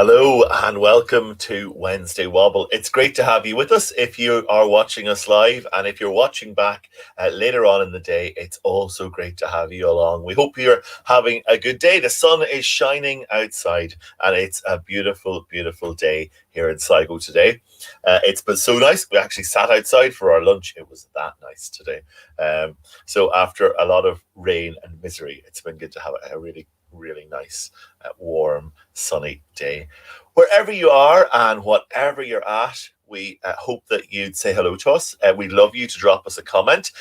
Hello and welcome to Wednesday Wobble. It's great to have you with us if you are watching us live, and if you're watching back later on in the day, it's also great to have you along. We hope you're having a good day. The sun is shining outside and it's a beautiful, beautiful day here in Sligo today. It's been so nice. We actually sat outside for our lunch. It was that nice today. So after a lot of rain and misery, it's been good to have a really, really nice, warm, sunny day. Wherever you are and whatever you're at, we hope that you'd say hello to us. We'd love you to drop us a comment.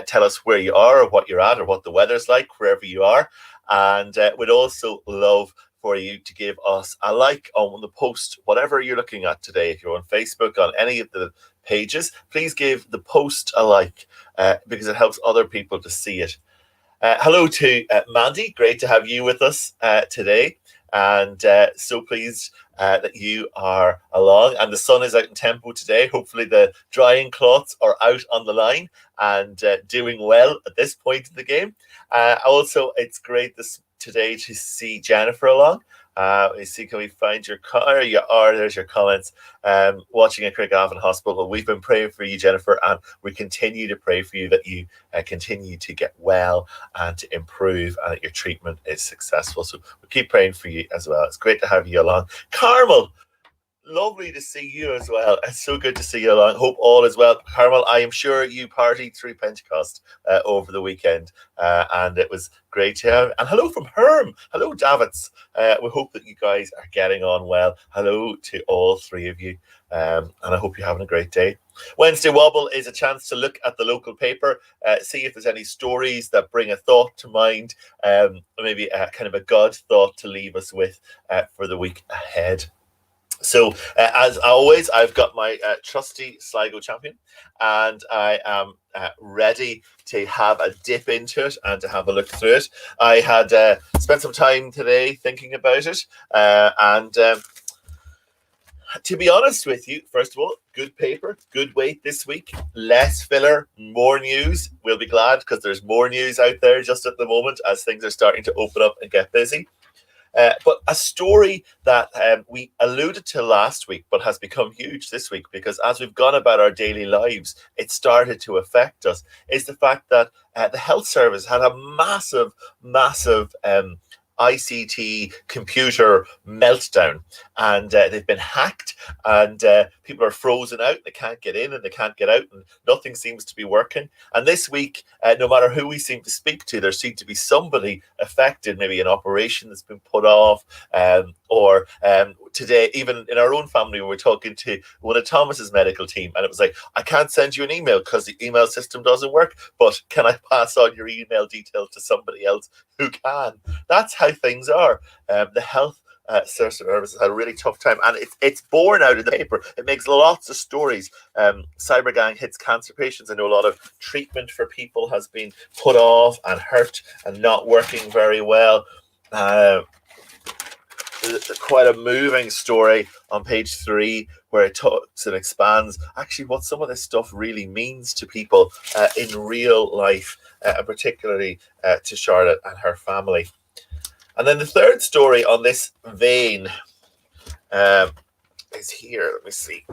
Tell us where you are or what you're at or what the weather's like wherever you are. And we'd also love for you to give us a like on the post, whatever you're looking at today. If you're on Facebook, on any of the pages, please give the post a like because it helps other people to see it. Hello to Mandy. Great to have you with us today. And so pleased that you are along. And the sun is out in tempo today. Hopefully, the drying cloths are out on the line and doing well at this point in the game. Also, it's great today to see Jennifer along. We see, can we find your there you are, there's your comments. Watching at Craigavon Hospital. We've been praying for you, Jennifer, and we continue to pray for you that you continue to get well and to improve and that your treatment is successful. So we keep praying for you as well. It's great to have you along. Carmel, lovely to see you as well. It's so good to see you along. Hope all is well. Carmel, I am sure you partied through Pentecost over the weekend, and it was great to have. And hello from Herm. Hello, Davits. We hope that you guys are getting on well. Hello to all three of you, and I hope you're having a great day. Wednesday Wobble is a chance to look at the local paper, see if there's any stories that bring a thought to mind, maybe a kind of a God thought to leave us with for the week ahead. So, as always, I've got my trusty Sligo champion, and I am ready to have a dip into it and to have a look through it. I had spent some time today thinking about it, and to be honest with you, first of all, good paper, good weight this week, less filler, more news. We'll be glad because there's more news out there just at the moment as things are starting to open up and get busy. But a story that we alluded to last week, but has become huge this week because as we've gone about our daily lives, it started to affect us, is the fact that the health service had a massive, massive ICT computer meltdown, and they've been hacked, and people are frozen out. They can't get in and they can't get out, and nothing seems to be working. And this week, no matter who we seem to speak to, there seemed to be somebody affected, maybe an operation that's been put off, or today, even in our own family, we were talking to one of Thomas's medical team, and it was like, I can't send you an email because the email system doesn't work, but can I pass on your email details to somebody else who can? That's how things are. The health services had a really tough time, and it's borne out in the paper. It makes lots of stories. Cybergang hits cancer patients. I know a lot of treatment for people has been put off and hurt and not working very well. Quite a moving story on page 3 where it talks and expands actually what some of this stuff really means to people in real life, and particularly to Charlotte and her family. And then the third story on this vein is here. Let me see.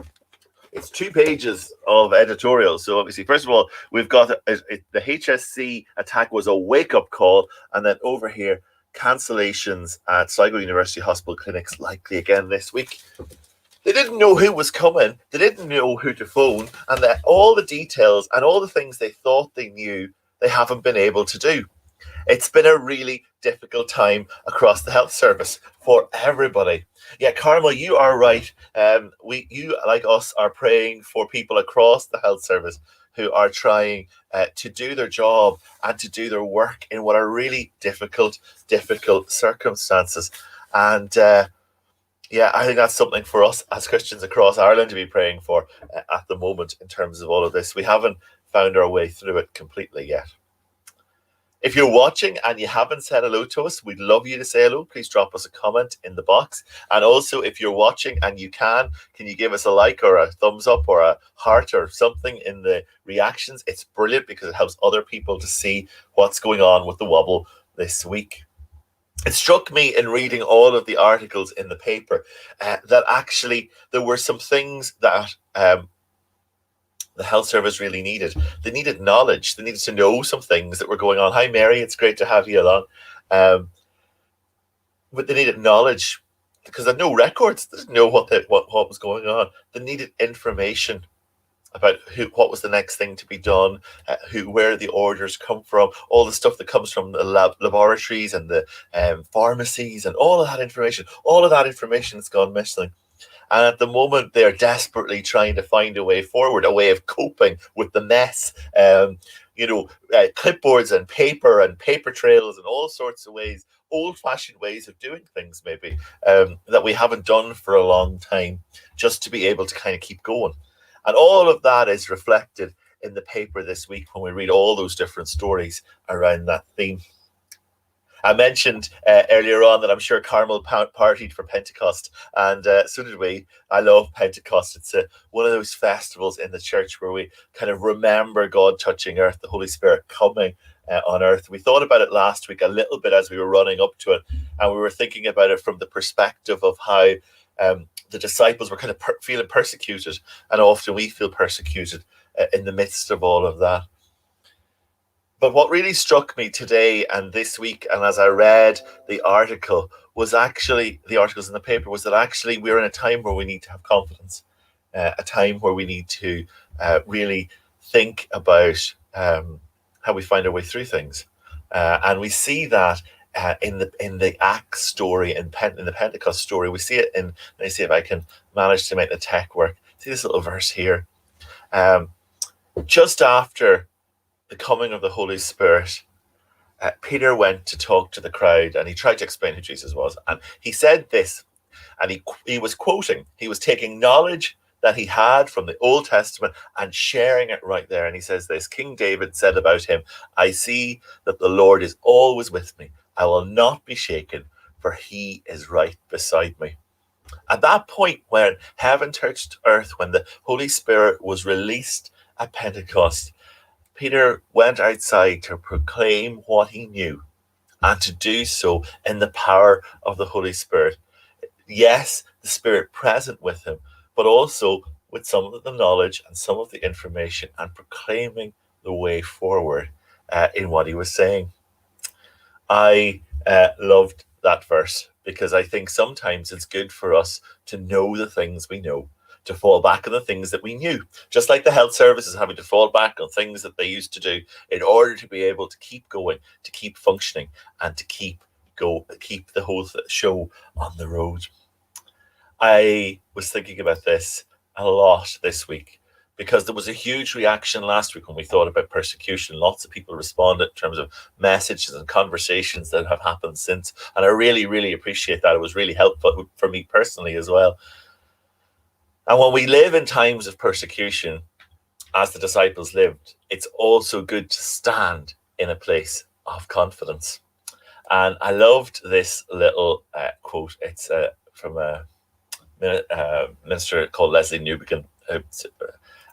It's 2 pages of editorials. So obviously, first of all, we've got the HSC attack was a wake-up call, and then over here, cancellations at Sligo University Hospital clinics likely again this week. They didn't know who was coming. They didn't know who to phone, and all the details and all the things they thought they knew, they haven't been able to do. It's been a really difficult time across the health service for everybody. Yeah, Carmel, you are right. You, like us, are praying for people across the health service who are trying to do their job and to do their work in what are really difficult circumstances. And yeah, I think that's something for us as Christians across Ireland to be praying for at the moment in terms of all of this. We haven't found our way through it completely yet. If you're watching and you haven't said hello to us, we'd love you to say hello. Please drop us a comment in the box. And also, if you're watching and you can you give us a like or a thumbs up or a heart or something in the reactions? It's brilliant because it helps other people to see what's going on with the Wobble this week. It struck me in reading all of the articles in the paper that actually there were some things that the health service really needed. They needed knowledge. They needed to know some things that were going on. Hi, Mary. It's great to have you along. Um, but they needed knowledge because they had no records. They didn't know what was going on. They needed information about what was the next thing to be done, where the orders come from, all the stuff that comes from the laboratories and the pharmacies, and all of that information. All of that information has gone missing. And at the moment, they're desperately trying to find a way forward, a way of coping with the mess. Clipboards and paper trails and all sorts of ways, old-fashioned ways of doing things, maybe that we haven't done for a long time, just to be able to kind of keep going. And all of that is reflected in the paper this week when we read all those different stories around that theme. I mentioned earlier on that I'm sure Carmel partied for Pentecost, and so did we. I love Pentecost. It's one of those festivals in the church where we kind of remember God touching earth, the Holy Spirit coming on earth. We thought about it last week a little bit as we were running up to it, and we were thinking about it from the perspective of how the disciples were kind of feeling persecuted, and often we feel persecuted in the midst of all of that. But what really struck me today and this week, and as I read the article, was actually the articles in the paper, was that actually we're in a time where we need to have confidence, a time where we need to really think about how we find our way through things, and we see that in the Acts story, in the Pentecost story. We see it in. Let me see if I can manage to make the tech work. See this little verse here, just after the coming of the Holy Spirit, Peter went to talk to the crowd, and he tried to explain who Jesus was. And he said this, and he was quoting, he was taking knowledge that he had from the Old Testament and sharing it right there. And he says this: King David said about him, "I see that the Lord is always with me. I will not be shaken, for he is right beside me." At that point, when heaven touched earth, when the Holy Spirit was released at Pentecost, Peter went outside to proclaim what he knew and to do so in the power of the Holy Spirit. Yes, the Spirit present with him, but also with some of the knowledge and some of the information, and proclaiming the way forward in what he was saying. I loved that verse because I think sometimes it's good for us to know the things we know, to fall back on the things that we knew. Just like the health service is having to fall back on things that they used to do in order to be able to keep going, to keep functioning, and to keep the whole show on the road. I was thinking about this a lot this week because there was a huge reaction last week when we thought about persecution. Lots of people responded in terms of messages and conversations that have happened since. And I really, really appreciate that. It was really helpful for me personally as well. And when we live in times of persecution, as the disciples lived, it's also good to stand in a place of confidence. And I loved this little quote. It's from a minister called Leslie Newbegin,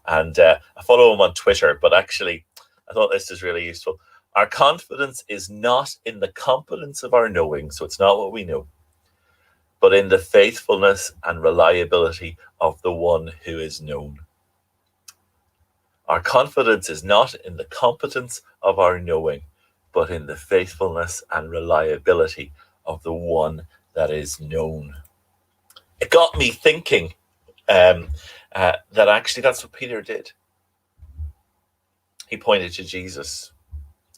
and I follow him on Twitter, but actually I thought this is really useful. Our confidence is not in the competence of our knowing, so it's not what we know, but in the faithfulness and reliability of the one who is known. Our confidence is not in the competence of our knowing, but in the faithfulness and reliability of the one that is known. It got me thinking that actually that's what Peter did. He pointed to Jesus.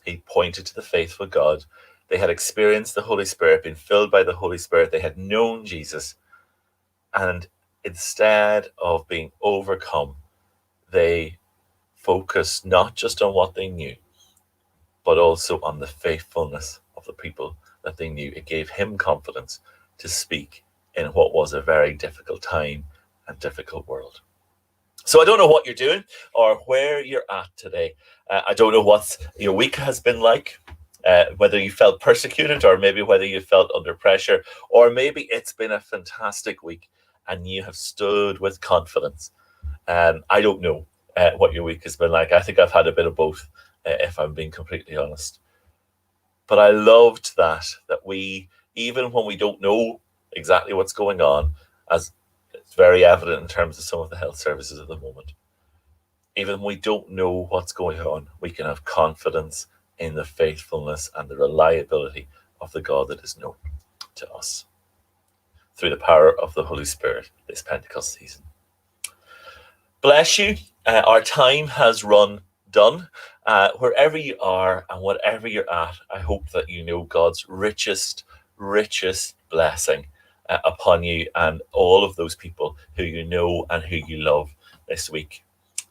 He pointed to the faithful God. They had experienced the Holy Spirit, been filled by the Holy Spirit. They had known Jesus. And instead of being overcome, they focused not just on what they knew, but also on the faithfulness of the people that they knew. It gave him confidence to speak in what was a very difficult time and difficult world. So I don't know what you're doing or where you're at today. I don't know what your week has been like, whether you felt persecuted or maybe whether you felt under pressure, or maybe it's been a fantastic week and you have stood with confidence. I don't know what your week has been like. I think I've had a bit of both, if I'm being completely honest. But I loved that we even when we don't know exactly what's going on, as it's very evident in terms of some of the health services at the moment. Even when we don't know what's going on, we can have confidence in the faithfulness and the reliability of the God that is known to us through the power of the Holy Spirit this Pentecost season. Bless you. Our time has run done. Wherever you are and whatever you're at, I hope that you know God's richest blessing upon you and all of those people who you know and who you love this week.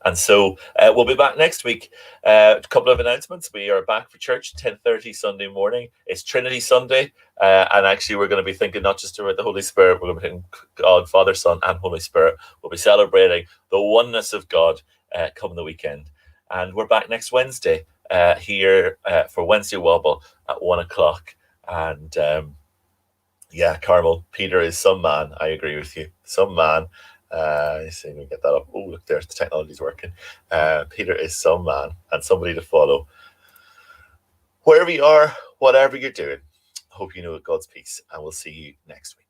And so we'll be back next week. A couple of announcements. We are back for church 10:30 Sunday morning. It's Trinity Sunday. And actually, we're going to be thinking not just about the Holy Spirit. We're going to be thinking God, Father, Son, and Holy Spirit. We'll be celebrating the oneness of God come the weekend. And we're back next Wednesday here for Wednesday Wobble at 1 o'clock. And yeah, Carmel, Peter is some man. I agree with you. Some man. See, we get that up. Oh, look, there's the technology's working. Peter is some man and somebody to follow. Wherever you are, whatever you're doing, hope you know God's peace, and we'll see you next week.